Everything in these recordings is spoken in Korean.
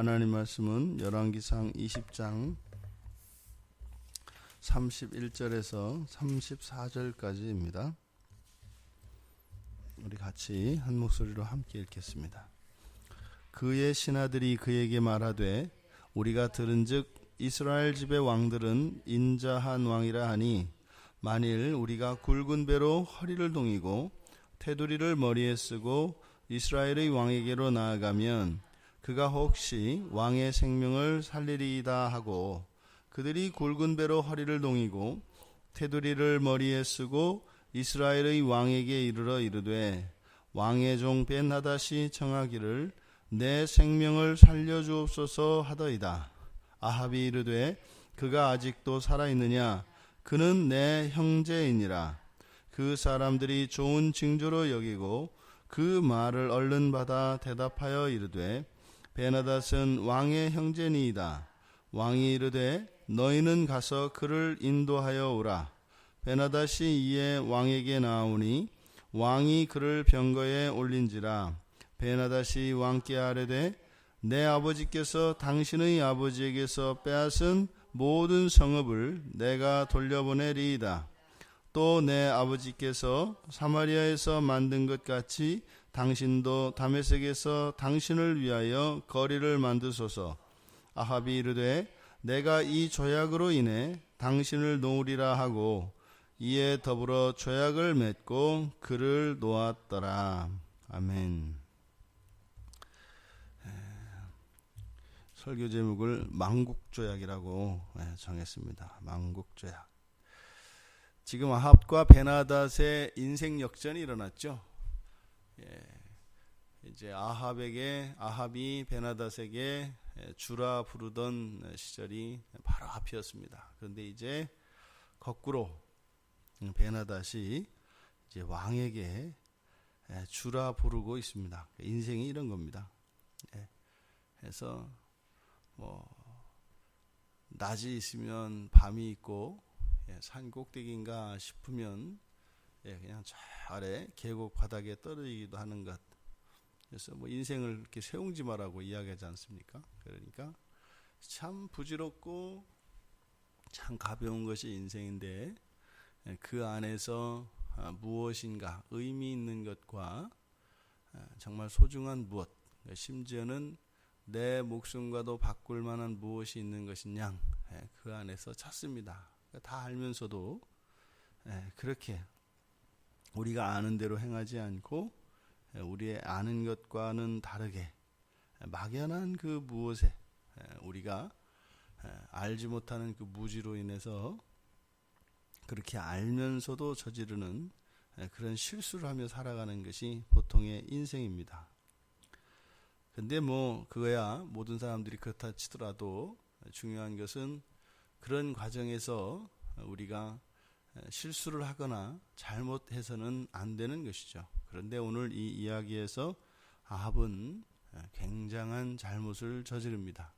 하나님 말씀은 열왕기상 20장 31절에서 34절까지입니다. 우리 같이 한 목소리로 함께 읽겠습니다. 그의 신하들이 그에게 말하되 우리가 들은즉 이스라엘 집의 왕들은 인자한 왕이라 하니 만일 우리가 굵은 배로 허리를 동이고 테두리를 머리에 쓰고 이스라엘의 왕에게로 나아가면 그가 혹시 왕의 생명을 살리리이다 하고 그들이 굵은 배로 허리를 동이고 테두리를 머리에 쓰고 이스라엘의 왕에게 이르러 이르되 왕의 종 벤하닷이 청하기를 내 생명을 살려주옵소서 하더이다. 아합이 이르되 그가 아직도 살아있느냐? 그는 내 형제이니라. 그 사람들이 좋은 징조로 여기고 그 말을 얼른 받아 대답하여 이르되 벤하닷은 왕의 형제니이다. 왕이 이르되 너희는 가서 그를 인도하여 오라. 벤하닷이 이에 왕에게 나오니 왕이 그를 병거에 올린지라. 벤하닷이 왕께 아뢰되 내 아버지께서 당신의 아버지에게서 빼앗은 모든 성읍을 내가 돌려보내리이다. 또 내 아버지께서 사마리아에서 만든 것 같이 당신도 다메섹에서 당신을 위하여 거리를 만드소서. 아합이 이르되 내가 이 조약으로 인해 당신을 놓으리라 하고 이에 더불어 조약을 맺고 그를 놓았더라. 아멘. 설교 제목을 만국조약이라고 정했습니다. 만국조약. 지금 아합과 벤하닷의 인생 역전이 일어났죠. 이제 아합이 벤하닷에게 주라 부르던 시절이 바로 앞이었습니다. 그런데 이제 거꾸로 벤하닷이 이제 왕에게 주라 부르고 있습니다. 인생이 이런 겁니다. 그래서 낮이 있으면 밤이 있고 산 꼭대기인가 싶으면 그냥 저 아래 계곡 바닥에 떨어지기도 하는 것. 그래서 인생을 이렇게 세웅지마라고 이야기하지 않습니까? 그러니까 참 부질없고 참 가벼운 것이 인생인데 그 안에서 무엇인가 의미 있는 것과 정말 소중한 무엇, 심지어는 내 목숨과도 바꿀 만한 무엇이 있는 것이냐, 그 안에서 찾습니다. 다 알면서도 그렇게 우리가 아는 대로 행하지 않고 우리의 아는 것과는 다르게 막연한 그 무엇에 우리가 알지 못하는 그 무지로 인해서 그렇게 알면서도 저지르는 그런 실수를 하며 살아가는 것이 보통의 인생입니다. 근데 그거야 모든 사람들이 그렇다 치더라도 중요한 것은 그런 과정에서 우리가 실수를 하거나 잘못해서는 안 되는 것이죠. 그런데 오늘 이 이야기에서 아합은 굉장한 잘못을 저지릅니다.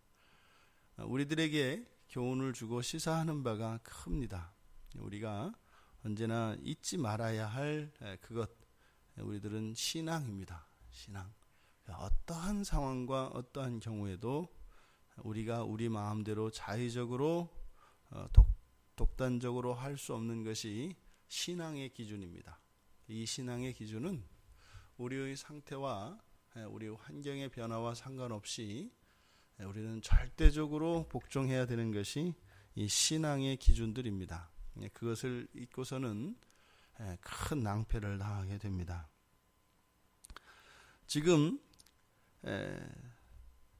우리들에게 교훈을 주고 시사하는 바가 큽니다. 우리가 언제나 잊지 말아야 할 그것, 우리들은 신앙입니다. 신앙. 어떠한 상황과 어떠한 경우에도 우리가 우리 마음대로 자의적으로 독단적으로 할 수 없는 것이 신앙의 기준입니다. 이 신앙의 기준은 우리의 상태와 우리 환경의 변화와 상관없이 우리는 절대적으로 복종해야 되는 것이 이 신앙의 기준들입니다. 그것을 잊고서는 큰 낭패를 당하게 됩니다. 지금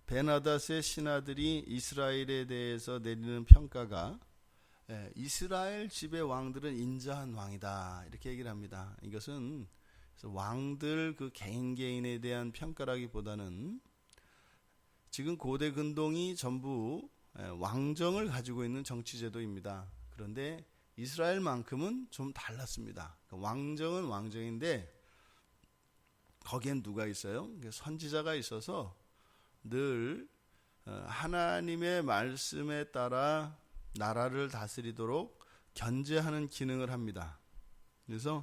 벤하닷의 신하들이 이스라엘에 대해서 내리는 평가가 이스라엘 집의 왕들은 인자한 왕이다, 이렇게 얘기를 합니다. 이것은 왕들 그 개인에 대한 평가라기보다는 지금 고대 근동이 전부 왕정을 가지고 있는 정치제도입니다. 그런데 이스라엘만큼은 좀 달랐습니다. 왕정은 왕정인데 거기엔 누가 있어요? 선지자가 있어서 늘 하나님의 말씀에 따라 나라를 다스리도록 견제하는 기능을 합니다. 그래서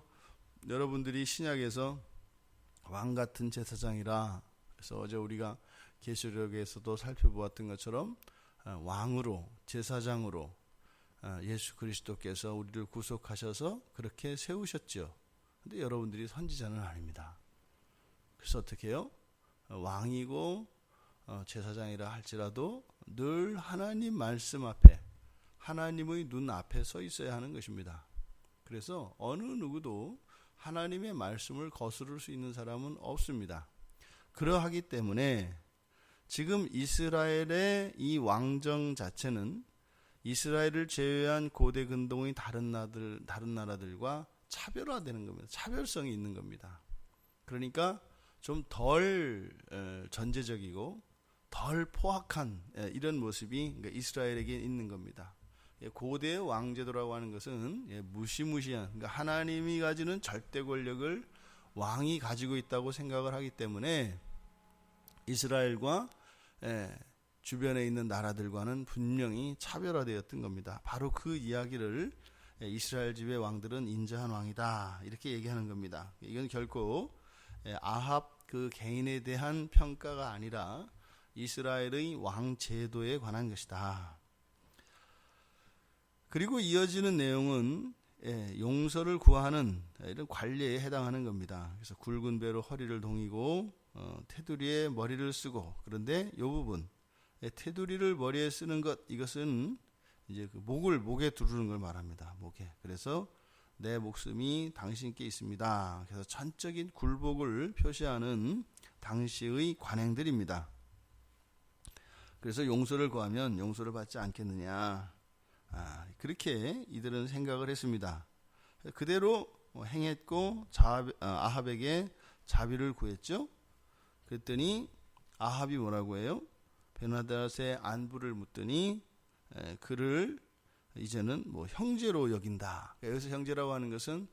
여러분들이 신약에서 왕 같은 제사장이라 그래서 어제 우리가 계시록에서도 살펴보았던 것처럼 왕으로, 제사장으로 예수 그리스도께서 우리를 구속하셔서 그렇게 세우셨죠. 근데 여러분들이 선지자는 아닙니다. 그래서 어떻게 해요? 왕이고 제사장이라 할지라도 늘 하나님 말씀 앞에, 하나님의 눈 앞에 서 있어야 하는 것입니다. 그래서 어느 누구도 하나님의 말씀을 거스를 수 있는 사람은 없습니다. 그러하기 때문에 지금 이스라엘의 이 왕정 자체는 이스라엘을 제외한 고대 근동의 다른 나라들과 차별화되는 겁니다. 차별성이 있는 겁니다. 그러니까 좀 덜 전제적이고 덜 포악한 이런 모습이 이스라엘에게 있는 겁니다. 고대 왕제도라고 하는 것은 무시무시한, 그러니까 하나님이 가지는 절대 권력을 왕이 가지고 있다고 생각을 하기 때문에 이스라엘과 주변에 있는 나라들과는 분명히 차별화되었던 겁니다. 바로 그 이야기를 이스라엘 집의 왕들은 인자한 왕이다 이렇게 얘기하는 겁니다. 이건 결코 아합 그 개인에 대한 평가가 아니라 이스라엘의 왕 제도에 관한 것이다. 그리고 이어지는 내용은 용서를 구하는 이런 관례에 해당하는 겁니다. 그래서 굵은 배로 허리를 동이고 테두리에 머리를 쓰고, 그런데 이 부분 테두리를 머리에 쓰는 것, 이것은 이제 그 목에 두르는 걸 말합니다. 목에. 그래서 내 목숨이 당신께 있습니다. 그래서 전적인 굴복을 표시하는 당시의 관행들입니다. 그래서 용서를 구하면 용서를 받지 않겠느냐, 그렇게 이들은 생각을 했습니다. 그대로 행했고 아합에게 자비를 구했죠. 그랬더니 아합이 뭐라고 해요? 베나닷의 안부를 묻더니 그를 이제는 뭐 형제로 여긴다. 여기서 형제라고 하는 것은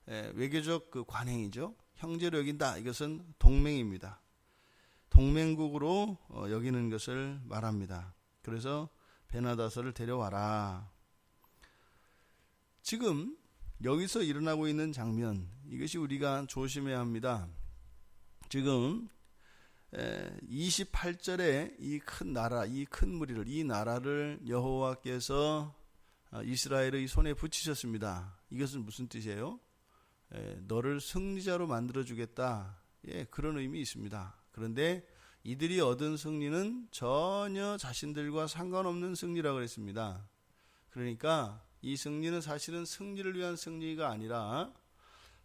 외교적 그 관행이죠. 형제로 여긴다. 이것은 동맹입니다. 동맹국으로 여기는 것을 말합니다. 그래서 베나닷을 데려와라. 지금 여기서 일어나고 있는 장면, 이것이 우리가 조심해야 합니다. 지금 28절에 이 큰 나라, 이 큰 무리를, 이 나라를 여호와께서 이스라엘의 손에 붙이셨습니다. 이것은 무슨 뜻이에요? 너를 승리자로 만들어주겠다. 그런 의미 있습니다. 그런데 이들이 얻은 승리는 전혀 자신들과 상관없는 승리라고 그랬습니다. 그러니까 이 승리는 사실은 승리를 위한 승리가 아니라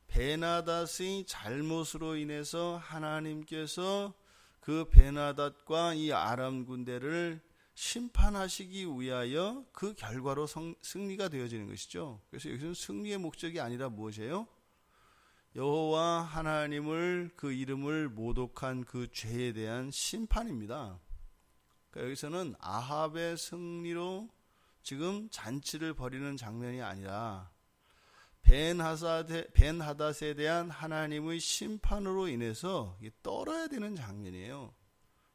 베나닷의 잘못으로 인해서 하나님께서 그 베나닷과 이 아람 군대를 심판하시기 위하여 그 결과로 승리가 되어지는 것이죠. 그래서 여기서는 승리의 목적이 아니라 무엇이에요? 여호와 하나님을, 그 이름을 모독한 그 죄에 대한 심판입니다. 그러니까 여기서는 아합의 승리로 지금 잔치를 벌이는 장면이 아니라 벤하닷에 대한 하나님의 심판으로 인해서 떨어야 되는 장면이에요.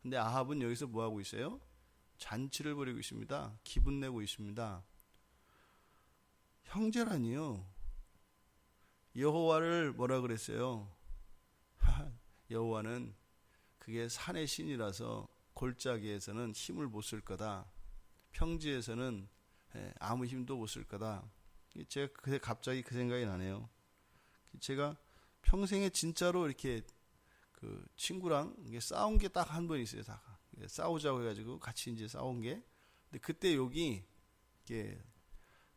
근데 아합은 여기서 뭐 하고 있어요? 잔치를 벌이고 있습니다. 기분 내고 있습니다. 형제라니요. 여호와를 뭐라 그랬어요? 여호와는 그게 산의 신이라서 골짜기에서는 힘을 못 쓸 거다. 평지에서는 아무 힘도 못 쓸 거다. 제가 갑자기 그 생각이 나네요. 제가 평생에 진짜로 이렇게 그 친구랑 싸운 게 딱 한 번 있어요. 싸우자고 해가지고 같이 이제 싸운 게. 근데 그때 욕이 이게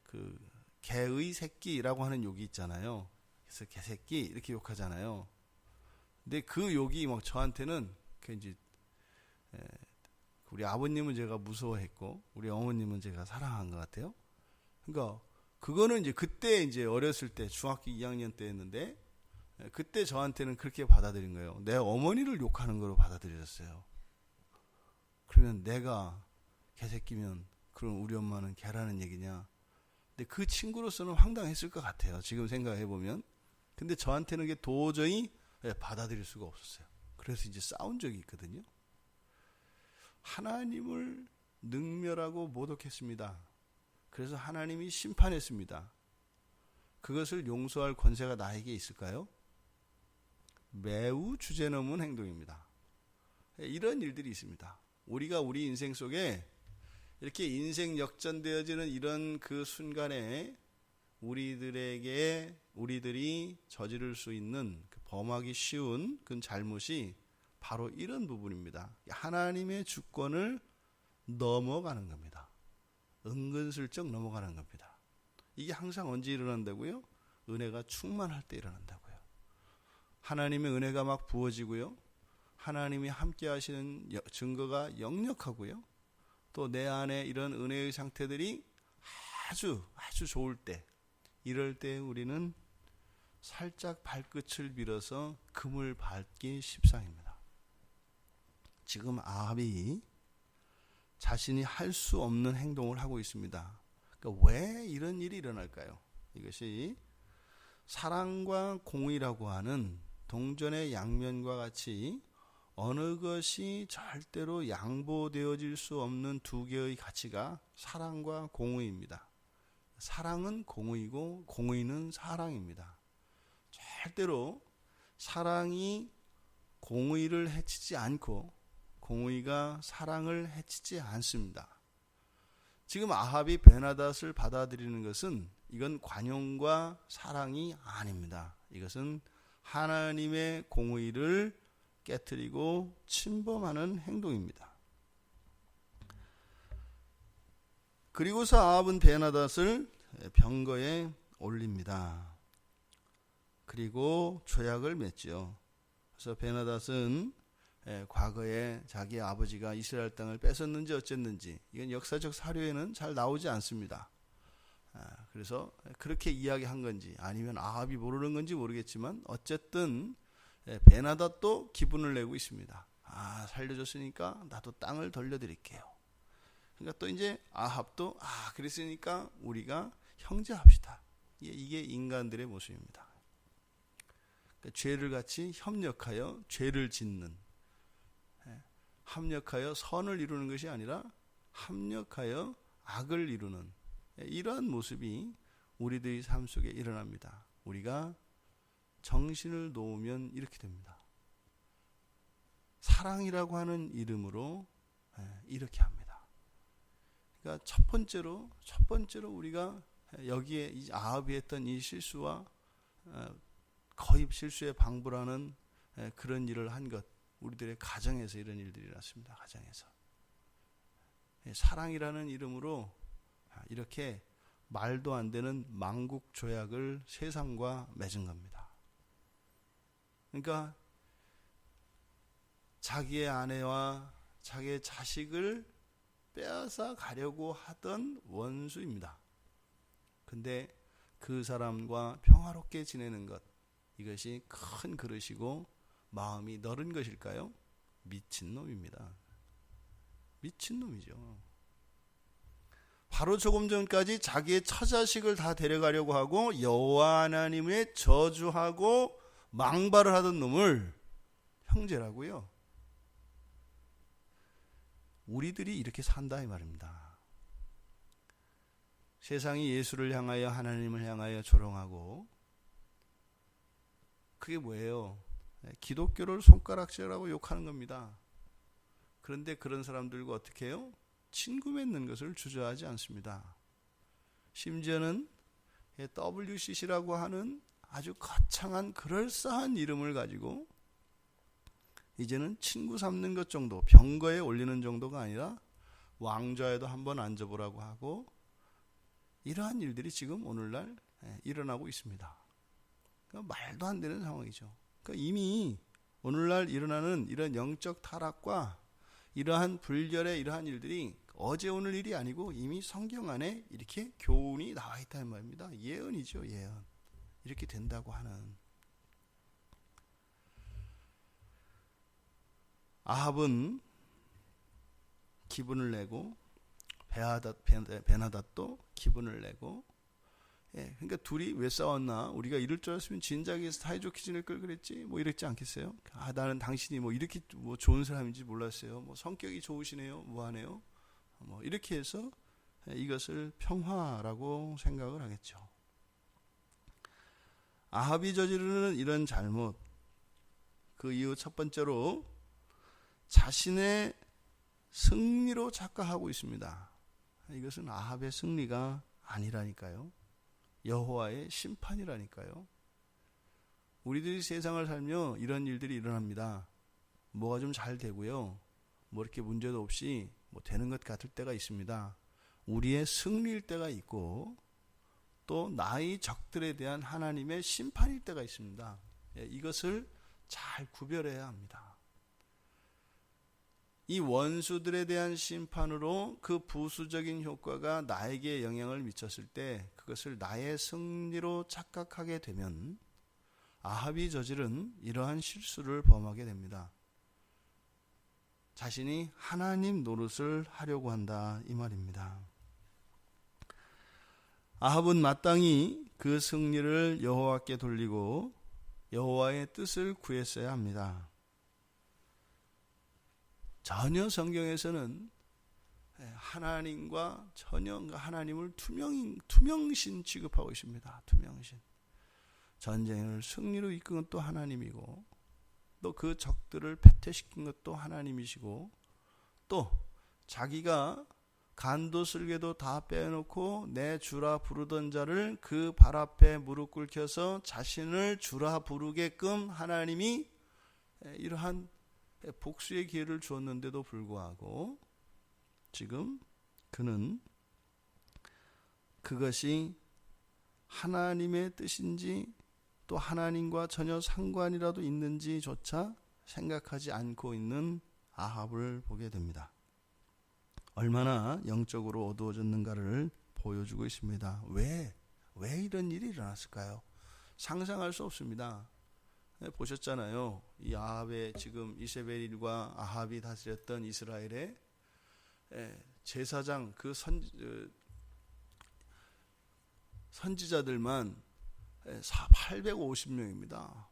그 개의 새끼라고 하는 욕이 있잖아요. 그래서 개새끼 이렇게 욕하잖아요. 근데 그 욕이 막 저한테는 그 이제 우리 아버님은 제가 무서워했고 우리 어머님은 제가 사랑한 것 같아요. 그러니까 그거는 이제 그때 이제 어렸을 때 중학교 2학년 때였는데 그때 저한테는 그렇게 받아들인 거예요. 내 어머니를 욕하는 거로 받아들였어요. 그러면 내가 개새끼면 그럼 우리 엄마는 개라는 얘기냐? 근데 그 친구로서는 황당했을 것 같아요. 지금 생각해 보면. 근데 저한테는 그게 도저히 받아들일 수가 없었어요. 그래서 이제 싸운 적이 있거든요. 하나님을 능멸하고 모독했습니다. 그래서 하나님이 심판했습니다. 그것을 용서할 권세가 나에게 있을까요? 매우 주제넘은 행동입니다. 이런 일들이 있습니다. 우리가 우리 인생 속에 이렇게 인생 역전되어지는 이런 그 순간에 우리들이 저지를 수 있는 그 범하기 쉬운 그 잘못이 바로 이런 부분입니다. 하나님의 주권을 넘어가는 겁니다. 은근슬쩍 넘어가는 겁니다. 이게 항상 언제 일어난다고요? 은혜가 충만할 때 일어난다고요. 하나님의 은혜가 막 부어지고요. 하나님이 함께 하시는 증거가 역력하고요. 또 내 안에 이런 은혜의 상태들이 아주 좋을 때, 이럴 때 우리는 살짝 발끝을 밀어서 금을 밟기 십상입니다. 지금 아합이 자신이 할 수 없는 행동을 하고 있습니다. 그러니까 왜 이런 일이 일어날까요? 이것이 사랑과 공의라고 하는 동전의 양면과 같이 어느 것이 절대로 양보되어질 수 없는 두 개의 가치가 사랑과 공의입니다. 사랑은 공의고 공의는 사랑입니다. 절대로 사랑이 공의를 해치지 않고 공의가 사랑을 해치지 않습니다. 지금 아합이 베나닷을 받아들이는 것은 이건 관용과 사랑이 아닙니다. 이것은 하나님의 공의를 깨트리고 침범하는 행동입니다. 그리고서 아합은 베나닷을 병거에 올립니다. 그리고 조약을 맺죠. 그래서 베나닷은 과거에 자기 아버지가 이스라엘 땅을 뺏었는지 어쨌는지 이건 역사적 사료에는 잘 나오지 않습니다. 그래서 그렇게 이야기한 건지 아니면 아합이 모르는 건지 모르겠지만 어쨌든 베나닷도 기분을 내고 있습니다. 살려줬으니까 나도 땅을 돌려드릴게요. 그러니까 또 이제 아합도 그랬으니까 우리가 형제합시다. 이게 인간들의 모습입니다. 그러니까 죄를 같이 협력하여 죄를 짓는, 합력하여 선을 이루는 것이 아니라 합력하여 악을 이루는 이러한 모습이 우리들의 삶 속에 일어납니다. 우리가 정신을 놓으면 이렇게 됩니다. 사랑이라고 하는 이름으로 이렇게 합니다. 그러니까 첫 번째로 우리가 여기에 이 아합이 했던 이 실수와 거의 실수에 방불하는 그런 일을 한 것, 우리들의 가정에서 이런 일들이 일어났습니다. 가정에서 사랑이라는 이름으로 이렇게 말도 안 되는 망국 조약을 세상과 맺은 겁니다. 그러니까 자기의 아내와 자기의 자식을 빼앗아 가려고 하던 원수입니다. 근데 그 사람과 평화롭게 지내는 것, 이것이 큰 그릇이고 마음이 너른 것일까요? 미친놈입니다. 미친놈이죠. 바로 조금 전까지 자기의 처자식을 다 데려가려고 하고 여호와 하나님의 저주하고 망발을 하던 놈을 형제라고요. 우리들이 이렇게 산다 이 말입니다. 세상이 예수를 향하여 하나님을 향하여 조롱하고 그게 뭐예요? 기독교를 손가락질하고 욕하는 겁니다. 그런데 그런 사람들과 어떻게 해요? 친구 맺는 것을 주저하지 않습니다. 심지어는 WCC라고 하는 아주 거창한 그럴싸한 이름을 가지고 이제는 친구 삼는 것 정도, 병거에 올리는 정도가 아니라 왕좌에도 한번 앉아보라고 하고 이러한 일들이 지금 오늘날 일어나고 있습니다. 그러니까 말도 안 되는 상황이죠. 그러니까 이미 오늘날 일어나는 이런 영적 타락과 이러한 불결의 이러한 일들이 어제 오늘 일이 아니고 이미 성경 안에 이렇게 교훈이 나와 있다는 말입니다. 예언이죠, 예언. 이렇게 된다고 하는. 아합은 기분을 내고 베나닷도 기분을 내고, 그러니까 둘이 왜 싸웠나? 우리가 이럴 줄 알았으면 진작에 사이좋게 지낼 걸 그랬지. 뭐 이랬지 않겠어요? 나는 당신이 뭐 이렇게 뭐 좋은 사람인지 몰랐어요. 뭐 성격이 좋으시네요. 뭐 하네요. 뭐 이렇게 해서 이것을 평화라고 생각을 하겠죠. 아합이 저지르는 이런 잘못, 그 이후 첫 번째로 자신의 승리로 착각하고 있습니다. 이것은 아합의 승리가 아니라니까요. 여호와의 심판이라니까요. 우리들이 세상을 살며 이런 일들이 일어납니다. 뭐가 좀 잘 되고요, 뭐 이렇게 문제도 없이 뭐 되는 것 같을 때가 있습니다. 우리의 승리일 때가 있고 또 나의 적들에 대한 하나님의 심판일 때가 있습니다. 이것을 잘 구별해야 합니다. 이 원수들에 대한 심판으로 그 부수적인 효과가 나에게 영향을 미쳤을 때 그것을 나의 승리로 착각하게 되면 아합이 저지른 이러한 실수를 범하게 됩니다. 자신이 하나님 노릇을 하려고 한다, 이 말입니다. 아합은 마땅히 그 승리를 여호와께 돌리고 여호와의 뜻을 구했어야 합니다. 전혀 성경에서는 하나님과 전혀 하나님을 투명신 취급하고 있습니다. 투명신. 전쟁을 승리로 이끈 것도 하나님이고 또 그 적들을 패퇴시킨 것도 하나님이시고 또 자기가 간도 쓸개도 다 빼놓고 내 주라 부르던 자를 그 발 앞에 무릎 꿇혀서 자신을 주라 부르게끔 하나님이 이러한 복수의 기회를 주었는데도 불구하고 지금 그는 그것이 하나님의 뜻인지 또 하나님과 전혀 상관이라도 있는지조차 생각하지 않고 있는 아합을 보게 됩니다. 얼마나 영적으로 어두워졌는가를 보여주고 있습니다. 왜 이런 일이 일어났을까요? 상상할 수 없습니다. 보셨잖아요. 이 아합의 지금 이세벨과 아합이 다스렸던 이스라엘의 제사장 그 선지자들만 850명입니다.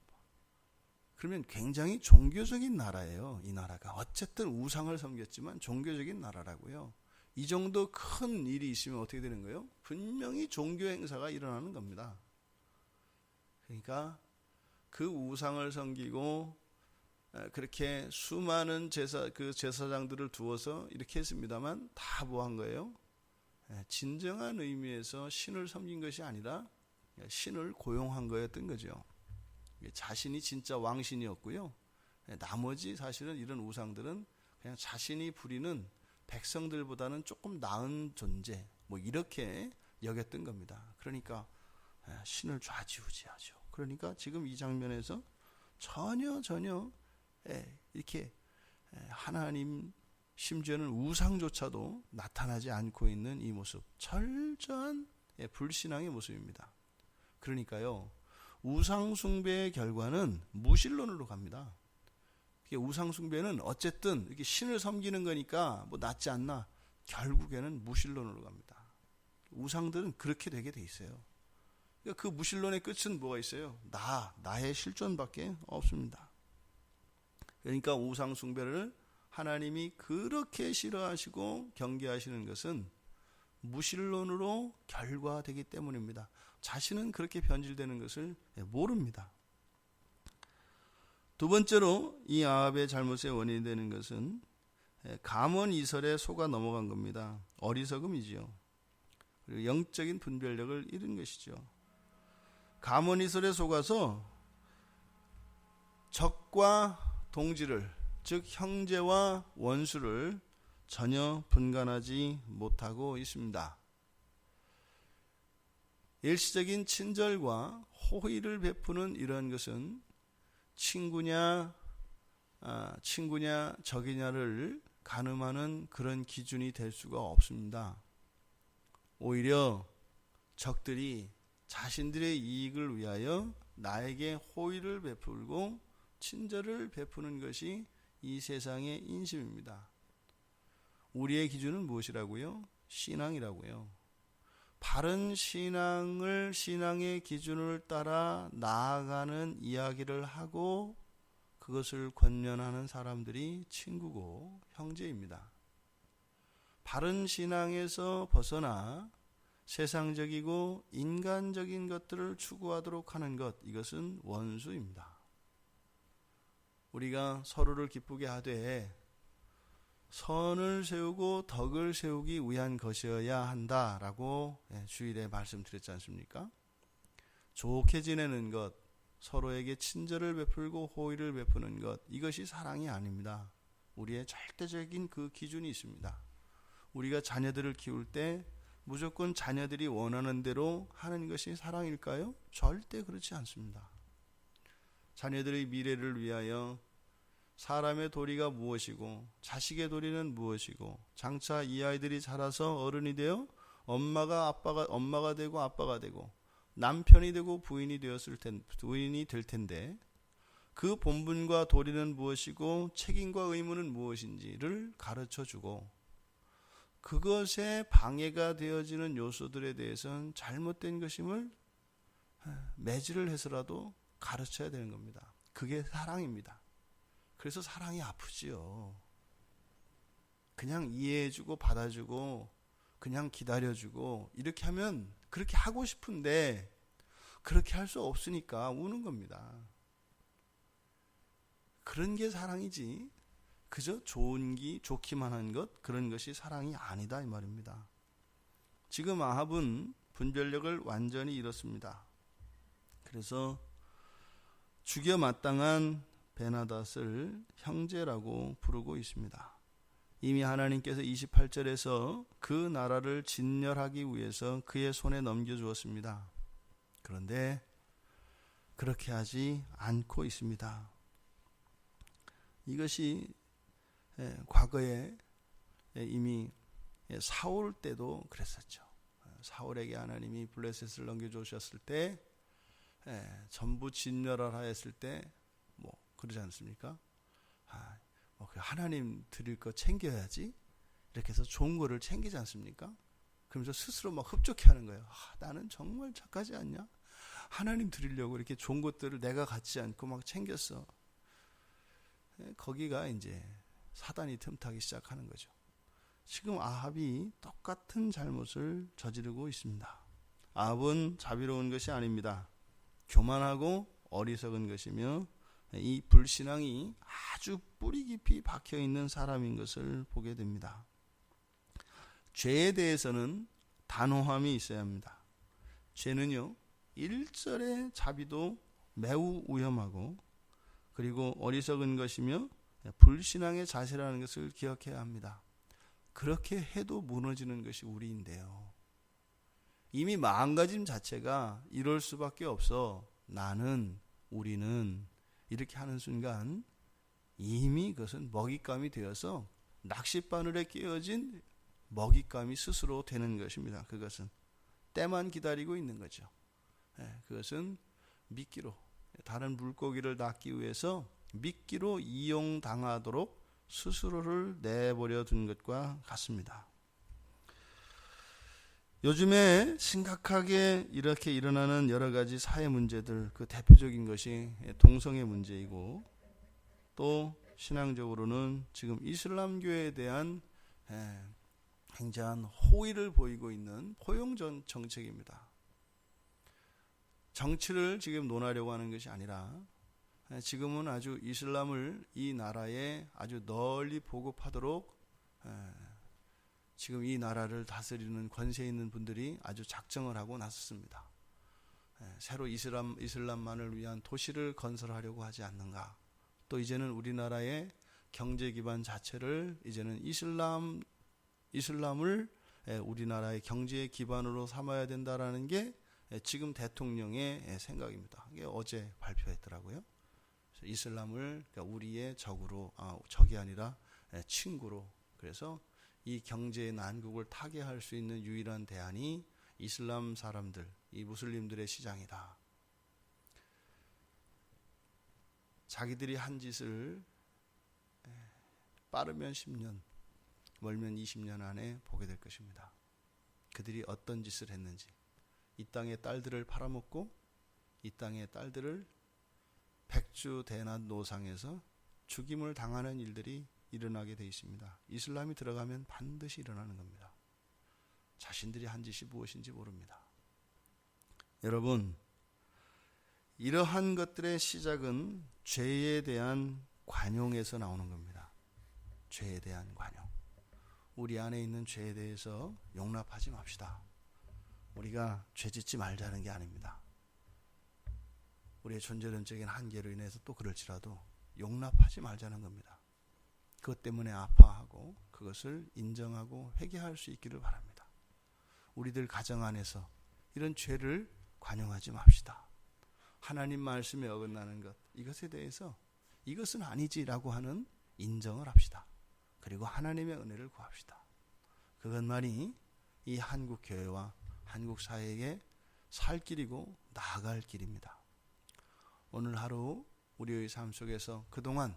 그러면 굉장히 종교적인 나라예요. 이 나라가 어쨌든 우상을 섬겼지만 종교적인 나라라고요. 이 정도 큰 일이 있으면 어떻게 되는 거예요? 분명히 종교 행사가 일어나는 겁니다. 그러니까 그 우상을 섬기고 그렇게 수많은 제사장들을 두어서 이렇게 했습니다만 다 뭐 한 거예요? 진정한 의미에서 신을 섬긴 것이 아니라 신을 고용한 거였던 거죠. 자신이 진짜 왕신이었고요. 나머지 사실은 이런 우상들은 그냥 자신이 부리는 백성들보다는 조금 나은 존재, 뭐 이렇게 여겼던 겁니다. 그러니까 신을 좌지우지하죠. 그러니까 지금 이 장면에서 전혀 이렇게 하나님, 심지어는 우상조차도 나타나지 않고 있는 이 모습, 철저한 불신앙의 모습입니다. 그러니까요, 우상 숭배의 결과는 무신론으로 갑니다. 우상 숭배는 어쨌든 이렇게 신을 섬기는 거니까 뭐 낫지 않나, 결국에는 무신론으로 갑니다. 우상들은 그렇게 되게 돼 있어요. 그러니까 그 무신론의 끝은 뭐가 있어요? 나의 실존밖에 없습니다. 그러니까 우상 숭배를 하나님이 그렇게 싫어하시고 경계하시는 것은 무신론으로 결과되기 때문입니다. 자신은 그렇게 변질되는 것을 모릅니다. 두 번째로 이 아합의 잘못의 원인이 되는 것은 감언 이설에 속아 넘어간 겁니다. 어리석음이지요. 그리고 영적인 분별력을 잃은 것이죠. 감언 이설에 속아서 적과 동지를, 즉 형제와 원수를 전혀 분간하지 못하고 있습니다. 일시적인 친절과 호의를 베푸는 이런 것은 친구냐 적이냐를 가늠하는 그런 기준이 될 수가 없습니다. 오히려 적들이 자신들의 이익을 위하여 나에게 호의를 베풀고 친절을 베푸는 것이 이 세상의 인심입니다. 우리의 기준은 무엇이라고요? 신앙이라고요. 바른 신앙의 기준을 따라 나아가는 이야기를 하고 그것을 권면하는 사람들이 친구고 형제입니다. 바른 신앙에서 벗어나 세상적이고 인간적인 것들을 추구하도록 하는 것, 이것은 원수입니다. 우리가 서로를 기쁘게 하되 선을 세우고 덕을 세우기 위한 것이어야 한다라고 주일에 말씀드렸지 않습니까? 좋게 지내는 것, 서로에게 친절을 베풀고 호의를 베푸는 것, 이것이 사랑이 아닙니다. 우리의 절대적인 그 기준이 있습니다. 우리가 자녀들을 키울 때 무조건 자녀들이 원하는 대로 하는 것이 사랑일까요? 절대 그렇지 않습니다. 자녀들의 미래를 위하여 사람의 도리가 무엇이고 자식의 도리는 무엇이고, 장차 이 아이들이 자라서 어른이 되어 엄마가 되고 아빠가 되고 남편이 되고 부인이 될 텐데, 그 본분과 도리는 무엇이고 책임과 의무는 무엇인지를 가르쳐주고, 그것에 방해가 되어지는 요소들에 대해서는 잘못된 것임을 매질을 해서라도 가르쳐야 되는 겁니다. 그게 사랑입니다. 그래서 사랑이 아프지요. 그냥 이해해주고 받아주고 그냥 기다려주고 이렇게 하면, 그렇게 하고 싶은데 그렇게 할 수 없으니까 우는 겁니다. 그런 게 사랑이지, 그저 좋기만 한 것, 그런 것이 사랑이 아니다 이 말입니다. 지금 아합은 분별력을 완전히 잃었습니다. 그래서 죽여 마땅한 베나닷을 형제라고 부르고 있습니다. 이미 하나님께서 28절에서 그 나라를 진멸하기 위해서 그의 손에 넘겨주었습니다. 그런데 그렇게 하지 않고 있습니다. 이것이 과거에 이미 사울 때도 그랬었죠. 사울에게 하나님이 블레셋을 넘겨주셨을 때 전부 진멸하라 했을 때 그러지 않습니까? 하나님 드릴 거 챙겨야지, 이렇게 해서 좋은 거를 챙기지 않습니까? 그러면서 스스로 막 흡족해하는 거예요. 나는 정말 착하지 않냐? 하나님 드리려고 이렇게 좋은 것들을 내가 갖지 않고 막 챙겼어. 거기가 이제 사단이 틈타기 시작하는 거죠. 지금 아합이 똑같은 잘못을 저지르고 있습니다. 아합은 자비로운 것이 아닙니다. 교만하고 어리석은 것이며, 이 불신앙이 아주 뿌리 깊이 박혀 있는 사람인 것을 보게 됩니다. 죄에 대해서는 단호함이 있어야 합니다. 죄는요, 일절의 자비도 매우 위험하고, 그리고 어리석은 것이며 불신앙의 자세라는 것을 기억해야 합니다. 그렇게 해도 무너지는 것이 우리인데요. 이미 마음가짐 자체가 이럴 수밖에 없어. 나는, 우리는 이렇게 하는 순간 이미 그것은 먹잇감이 되어서 낚싯바늘에 끼어진 먹잇감이 스스로 되는 것입니다. 그것은 때만 기다리고 있는 거죠. 그것은 미끼로, 다른 물고기를 낚기 위해서 미끼로 이용당하도록 스스로를 내버려 둔 것과 같습니다. 요즘에 심각하게 이렇게 일어나는 여러 가지 사회 문제들, 그 대표적인 것이 동성애 문제이고, 또 신앙적으로는 지금 이슬람교에 대한 굉장한 호의를 보이고 있는 포용전 정책입니다. 정치를 지금 논하려고 하는 것이 아니라 지금은 아주 이슬람을 이 나라에 아주 널리 보급하도록 지금 이 나라를 다스리는 권세 있는 분들이 아주 작정을 하고 나섰습니다. 새로 이슬람만을 위한 도시를 건설하려고 하지 않는가. 또 이제는 우리나라의 경제 기반 자체를 이제는 이슬람을 우리나라의 경제의 기반으로 삼아야 된다라는 게 지금 대통령의 생각입니다. 이게 어제 발표했더라고요. 이슬람을 그러니까 우리의 적이 아니라 친구로. 그래서 이 경제의 난국을 타개할 수 있는 유일한 대안이 이슬람 사람들, 이 무슬림들의 시장이다. 자기들이 한 짓을 빠르면 10년, 멀면 20년 안에 보게 될 것입니다. 그들이 어떤 짓을 했는지, 이 땅의 딸들을 팔아먹고 이 땅의 딸들을 백주 대낮 노상에서 죽임을 당하는 일들이 일어나게 되어 있습니다. 이슬람이 들어가면 반드시 일어나는 겁니다. 자신들이 한 짓이 무엇인지 모릅니다. 여러분, 이러한 것들의 시작은 죄에 대한 관용에서 나오는 겁니다. 죄에 대한 관용. 우리 안에 있는 죄에 대해서 용납하지 맙시다. 우리가 죄 짓지 말자는 게 아닙니다. 우리의 존재론적인 한계로 인해서 또 그럴지라도 용납하지 말자는 겁니다. 그것 때문에 아파하고 그것을 인정하고 회개할 수 있기를 바랍니다. 우리들 가정 안에서 이런 죄를 관용하지 맙시다. 하나님 말씀에 어긋나는 것, 이것에 대해서 이것은 아니지라고 하는 인정을 합시다. 그리고 하나님의 은혜를 구합시다. 그것만이 이 한국 교회와 한국 사회에 살 길이고 나아갈 길입니다. 오늘 하루 우리의 삶 속에서 그동안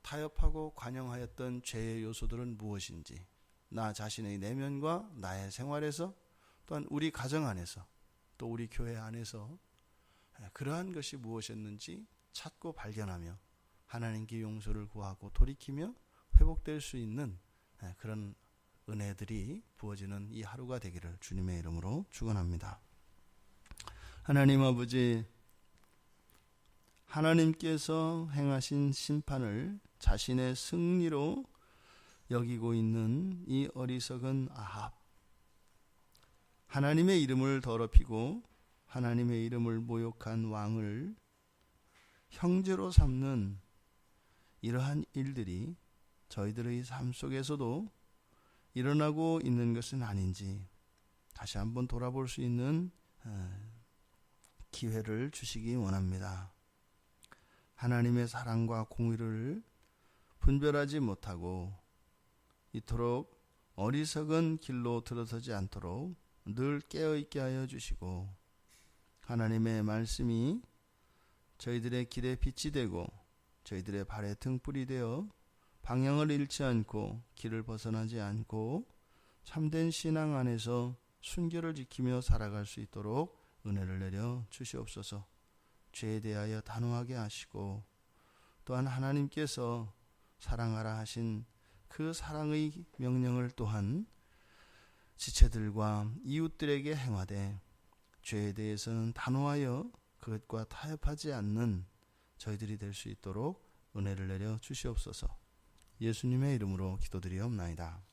타협하고 관용하였던 죄의 요소들은 무엇인지, 나 자신의 내면과 나의 생활에서, 또한 우리 가정 안에서, 또 우리 교회 안에서 그러한 것이 무엇이었는지 찾고 발견하며 하나님께 용서를 구하고 돌이키며 회복될 수 있는 그런 은혜들이 부어지는 이 하루가 되기를 주님의 이름으로 축원합니다. 하나님 아버지, 하나님께서 행하신 심판을 자신의 승리로 여기고 있는 이 어리석은 아합, 하나님의 이름을 더럽히고 하나님의 이름을 모욕한 왕을 형제로 삼는 이러한 일들이 저희들의 삶 속에서도 일어나고 있는 것은 아닌지 다시 한번 돌아볼 수 있는 기회를 주시기 원합니다. 하나님의 사랑과 공의를 분별하지 못하고 이토록 어리석은 길로 들어서지 않도록 늘 깨어있게 하여 주시고, 하나님의 말씀이 저희들의 길에 빛이 되고 저희들의 발에 등불이 되어 방향을 잃지 않고 길을 벗어나지 않고 참된 신앙 안에서 순결을 지키며 살아갈 수 있도록 은혜를 내려 주시옵소서. 죄에 대하여 단호하게 하시고, 또한 하나님께서 사랑하라 하신 그 사랑의 명령을 또한 지체들과 이웃들에게 행하되 죄에 대해서는 단호하여 그것과 타협하지 않는 저희들이 될 수 있도록 은혜를 내려 주시옵소서. 예수님의 이름으로 기도드리옵나이다.